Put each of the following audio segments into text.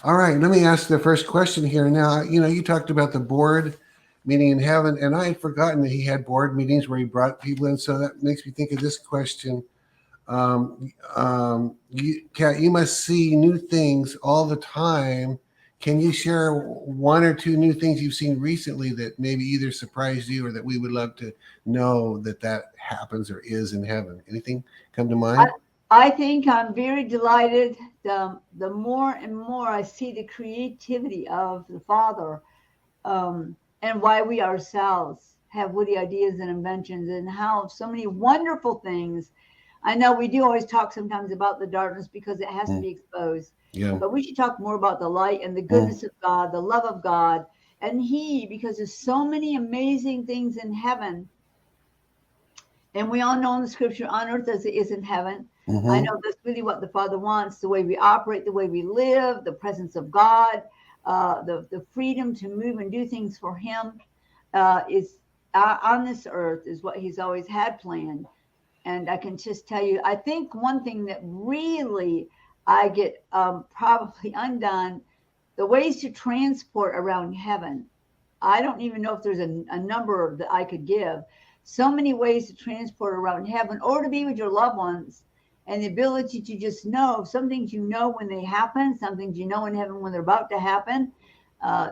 All right, let me ask the first question here. Now, you talked about the board meeting in heaven, and I had forgotten that he had board meetings where he brought people in. So that makes me think of this question. Kat, you must see new things all the time. Can you share one or two new things you've seen recently that maybe either surprised you or that we would love to know that happens or is in heaven? Anything come to I, mind? I think I'm very delighted. The more and more I see the creativity of the Father, and why we ourselves have witty ideas and inventions, and how so many wonderful things. I know we do always talk sometimes about the darkness because it has to Mm, be exposed, yeah. but we should talk more about the light and the Mm, goodness of God, the love of God. And because there's so many amazing things in heaven, and we all know in the scripture, on earth as it is in heaven. I mm-hmm. know that's really what the Father wants, the way we operate, the way we live, the presence of God, the freedom to move and do things for Him is on this earth is what He's always had planned. And I can just tell you, I think one thing that really I get probably undone, the ways to transport around heaven. I don't even know if there's a number that I could give. So many ways to transport around heaven or to be with your loved ones, and the ability to just know some things you know when they happen, some things you know in heaven when they're about to happen.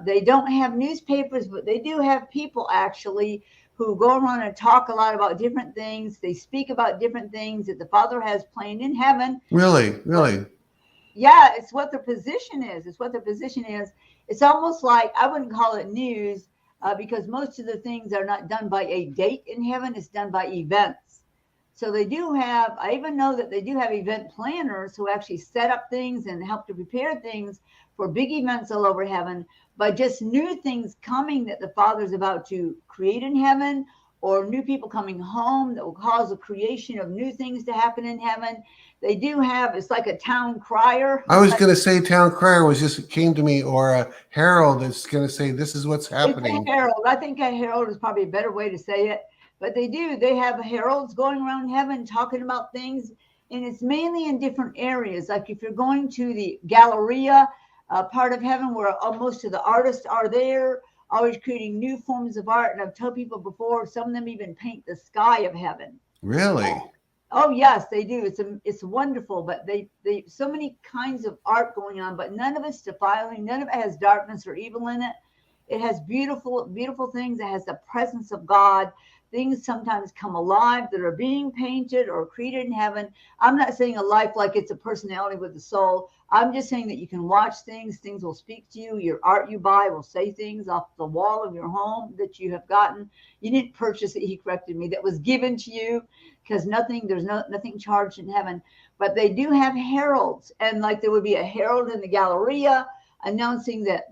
They don't have newspapers, but they do have people actually who go around and talk a lot about different things. They speak about different things that the Father has planned in heaven. Really, But really. yeah, it's what their position is. It's what their position is. It's almost like I wouldn't call it news because most of the things are not done by a date in heaven. It's done by events. So they do have. I even know that they do have event planners who actually set up things and help to prepare things for big events all over heaven. But just new things coming that the Father's about to create in heaven, or new people coming home that will cause the creation of new things to happen in heaven. They do have, it's like a town crier. I was going to say town crier was just came to me, or a herald that's going to say this is what's It's a happening. herald. I think a herald is probably a better way to say it. But they do. They have heralds going around heaven talking about things. And it's mainly in different areas. Like if you're going to the Galleria part of heaven where most of the artists are there, always creating new forms of art. And I've told people before, some of them even paint the sky of heaven. Really? Oh yes, they do. It's wonderful, but they so many kinds of art going on, but none of it's defiling. None of it has darkness or evil in it. It has beautiful things. It has the presence of God. Things sometimes come alive that are being painted or created in heaven. I'm not saying a life like it's a personality with a soul. I'm just saying that you can watch things. Things will speak to you. Your art you buy will say things off the wall of your home that you have gotten. You didn't purchase it. He corrected me. That was given to you because there's nothing charged in heaven. But they do have heralds, and like there would be a herald in the Galleria announcing that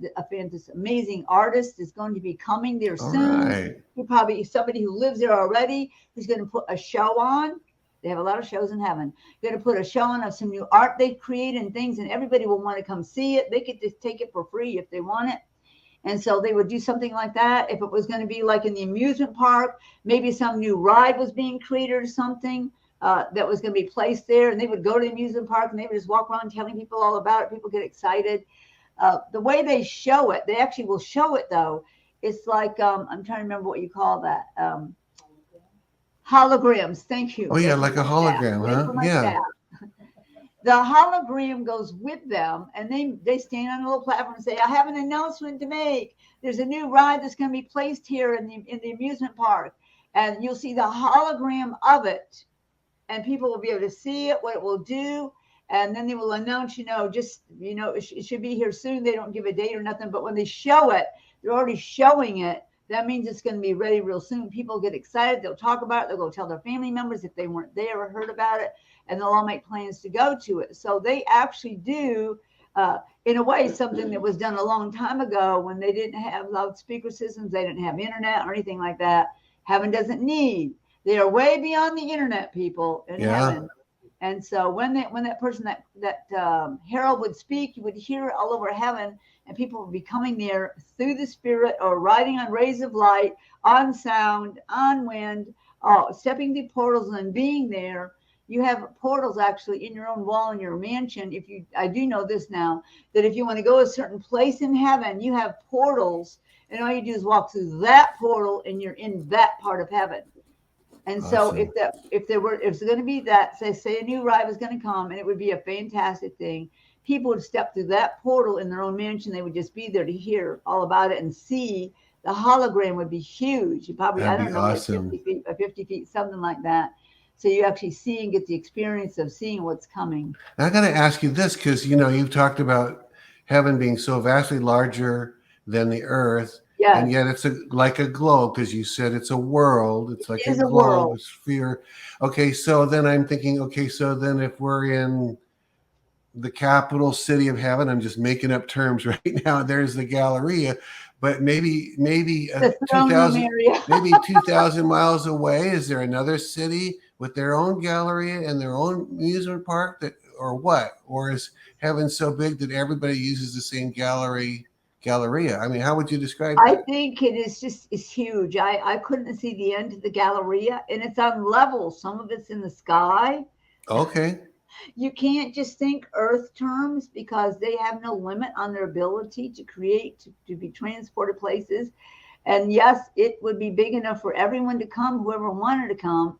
this amazing artist is going to be coming there All soon. right. He probably somebody who lives there already who's going to put a show on. They have a lot of shows in heaven. They're going to put a show on of some new art they create and things, and everybody will want to come see it. They could just take it for free if they want it. And so they would do something like that. If it was going to be like in the amusement park, maybe some new ride was being created or something that was going to be placed there. And they would go to the amusement park and they would just walk around telling people all about it. People get excited. The way they show it, they actually will show it though. It's like, I'm trying to remember what you call that. Holograms. Thank Oh you. yeah, That's for like a my staff. hologram, That's huh? for my Yeah. staff. The hologram goes with them, and they stand on a little platform and say, "I have an announcement to make. There's a new ride that's going to be placed here in the amusement park, and you'll see the hologram of it, and people will be able to see it, what it will do." And then they will announce, it should be here soon. They don't give a date or nothing, but when they show it, they're already showing it. That means it's going to be ready real soon. People get excited. They'll talk about it. They'll go tell their family members if they weren't there or heard about it, and they'll all make plans to go to it. So they actually do, in a way, something that was done a long time ago when they didn't have loudspeaker systems, they didn't have internet or anything like that. Heaven doesn't need. They are way beyond the internet, people in Yeah. heaven. And so when that person that herald would speak, you would hear it all over heaven, and people would be coming there through the spirit or riding on rays of light, on sound, on wind, stepping through portals and being there. You have portals actually in your own wall in your mansion. I do know this now, that if you want to go a certain place in heaven, you have portals, and all you do is walk through that portal, and you're in that part of heaven. And so Awesome. if it's going to be that, say a new ride was going to come, and it would be a fantastic thing, people would step through that portal in their own mansion. They would just be there to hear all about it and see. The hologram would be huge. Probably, I That'd be don't know, like awesome. 50 feet, something like that. So you actually see and get the experience of seeing what's coming. Now, I got to ask you this, because you've talked about heaven being so vastly larger than the earth, and Yes, yet it's like a globe, because you said it's a world. It's like it a is a globe, world. a sphere. Okay, so then I'm thinking, okay, so then if we're in the capital city of heaven, I'm just making up terms right now. There's the Galleria, but maybe The throne room 2,000 area. maybe 2,000 miles away, is there another city with their own Galleria and their own amusement park, or what? Or is heaven so big that everybody uses the same Galleria? I mean, how would you describe I that? think it's huge. I couldn't see the end of the Galleria, and it's on levels. Some of it's in the sky. Okay. You can't just think earth terms, because they have no limit on their ability to create, to be transported places. And yes, it would be big enough for everyone to come, whoever wanted to come.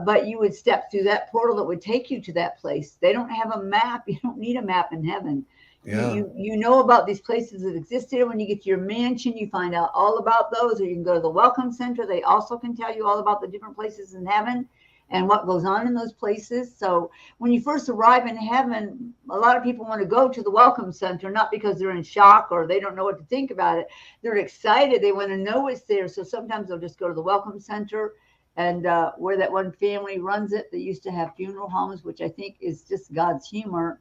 But you would step through that portal that would take you to that place. They don't have a map. You don't need a map in heaven. Yeah. You know about these places that existed. When you get to your mansion, you find out all about those. Or you can go to the Welcome Center. They also can tell you all about the different places in heaven and what goes on in those places. So when you first arrive in heaven, a lot of people want to go to the Welcome Center, not because they're in shock or they don't know what to think about it. They're excited. They want to know what's there. So sometimes they'll just go to the Welcome Center, and where that one family runs it. They used to have funeral homes, which I think is just God's humor.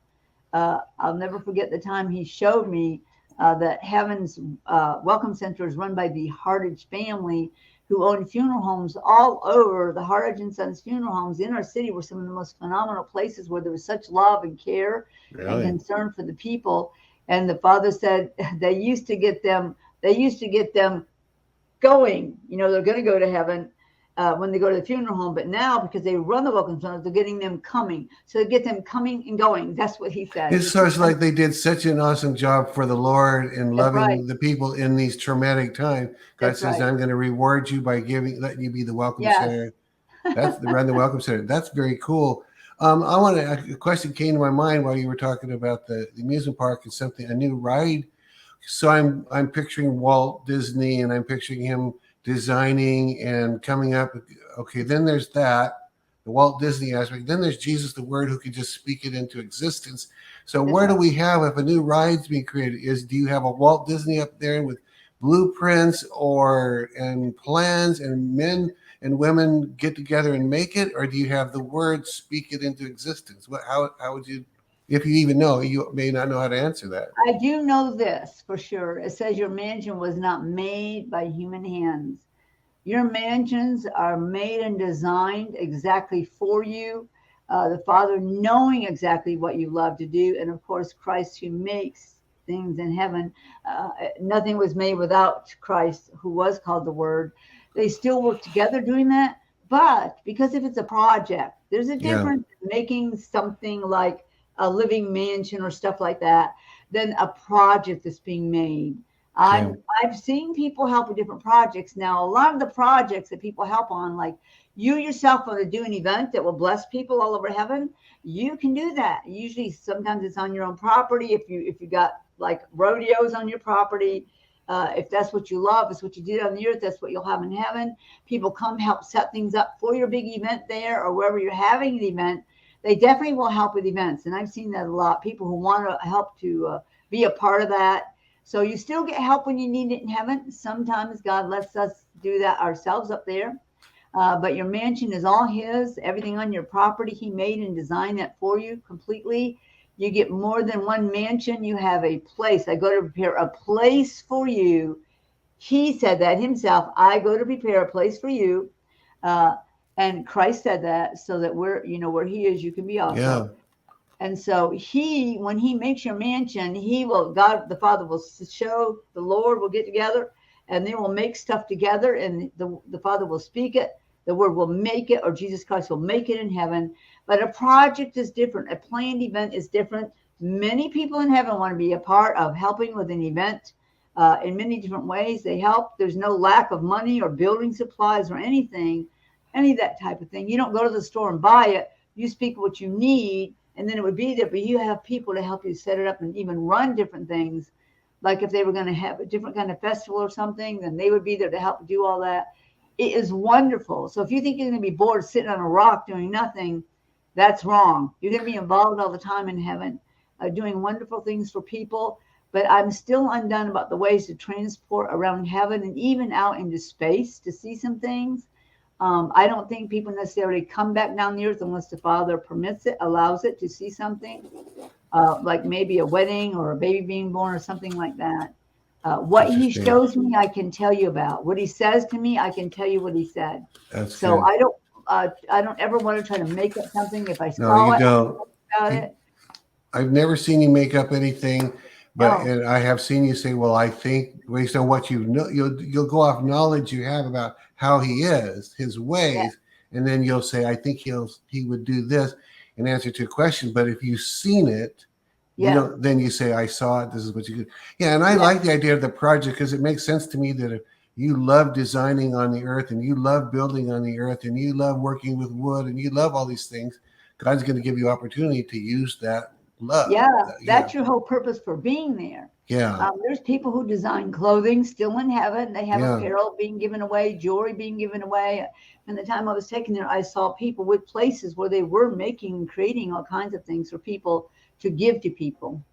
I'll never forget the time he showed me that Heaven's Welcome Center is run by the Hardage family, who own funeral homes all over. The Hardage and Sons funeral homes in our city were some of the most phenomenal places, where there was such love and care and Really? concern for the people. And the father said they used to get them going. They're going to go to heaven when they go to the funeral home. But now, because they run the Welcome Center, they're getting them coming. So they get them coming and going. That's what he said. It's sort of like they did such an awesome job for the Lord in That's right. loving the people in these traumatic times. God That's says, right. I'm going to reward you by letting you be the welcome Yes. center. Run the welcome center. That's very cool. A question came to my mind while you were talking about the amusement park and a new ride. So I'm picturing Walt Disney, and I'm picturing him designing and coming up. Okay, then there's that, the Walt Disney aspect. Then there's Jesus, the Word, who can just speak it into existence. So That's where do right. we have, if a new ride's being created, do you have a Walt Disney up there with blueprints and plans, and men and women get together and make it, or do you have the Word speak it into existence? How would you, if you even know? You may not know how to answer that. I do know this for sure. It says your mansion was not made by human hands. Your mansions are made and designed exactly for you. The Father knowing exactly what you love to do. And of course, Christ, who makes things in heaven. Nothing was made without Christ, who was called the Word. They still work together doing that. But because if it's a project, there's a difference in making something like a living mansion or stuff like that than a project that's being made. Okay. I've seen people help with different projects. Now, a lot of the projects that people help on, like you yourself want to do an event that will bless people all over heaven, you can do that. Usually, sometimes it's on your own property. If you got like rodeos on your property, if that's what you love, it's what you did on the earth, that's what you'll have in heaven. People come help set things up for your big event there, or wherever you're having an event. They definitely will help with events. And I've seen that a lot. People who want to help to be a part of that. So you still get help when you need it in heaven. Sometimes God lets us do that ourselves up there. But your mansion is all his. Everything on your property, he made and designed that for you completely. You get more than one mansion. You have a place. I go to prepare a place for you. He said that himself. I go to prepare a place for you. And Christ said that so that where he is, you can be also. Yeah. And so when he makes your mansion, God, the Father will show, the Lord will get together, and they will make stuff together, and the Father will speak it. the word will make it, or Jesus Christ will make it in heaven. But a project is different. A planned event is different. Many people in heaven want to be a part of helping with an event in many different ways. They help. There's no lack of money or building supplies or anything, any of that type of thing. You don't go to the store and buy it. You speak what you need, and then it would be there. But you have people to help you set it up and even run different things. Like if they were going to have a different kind of festival or something, then they would be there to help do all that. It is wonderful. So if you think you're going to be bored sitting on a rock doing nothing, that's wrong. You're going to be involved all the time in heaven, doing wonderful things for people. But I'm still undone about the ways to transport around heaven and even out into space to see some things. I don't think people necessarily come back down the earth unless the Father permits it, allows it to see something, like maybe a wedding or a baby being born or something like that. What he shows me, I can tell you about. What he says to me, I can tell you what he said. That's so good. I don't ever want to try to make up something. If I No, saw you it, don't. about it. I've never seen you make up anything, but No. and I have seen you say, "Well, I think based on what you know, you'll go off knowledge you have about how he is, his ways, and then you'll say, I think he would do this in answer to a question. But if you've seen it, you don't. Then you say, I saw it. This is what you do. Yeah, and I like the idea of the project because it makes sense to me that if you love designing on the earth and you love building on the earth and you love working with wood and you love all these things, God's going to give you opportunity to use that love. That's your whole purpose for being there. There's people who design clothing still in heaven. They have apparel being given away, jewelry being given away. And the time I was taken there, I saw people with places where they were making and creating all kinds of things for people to give to people.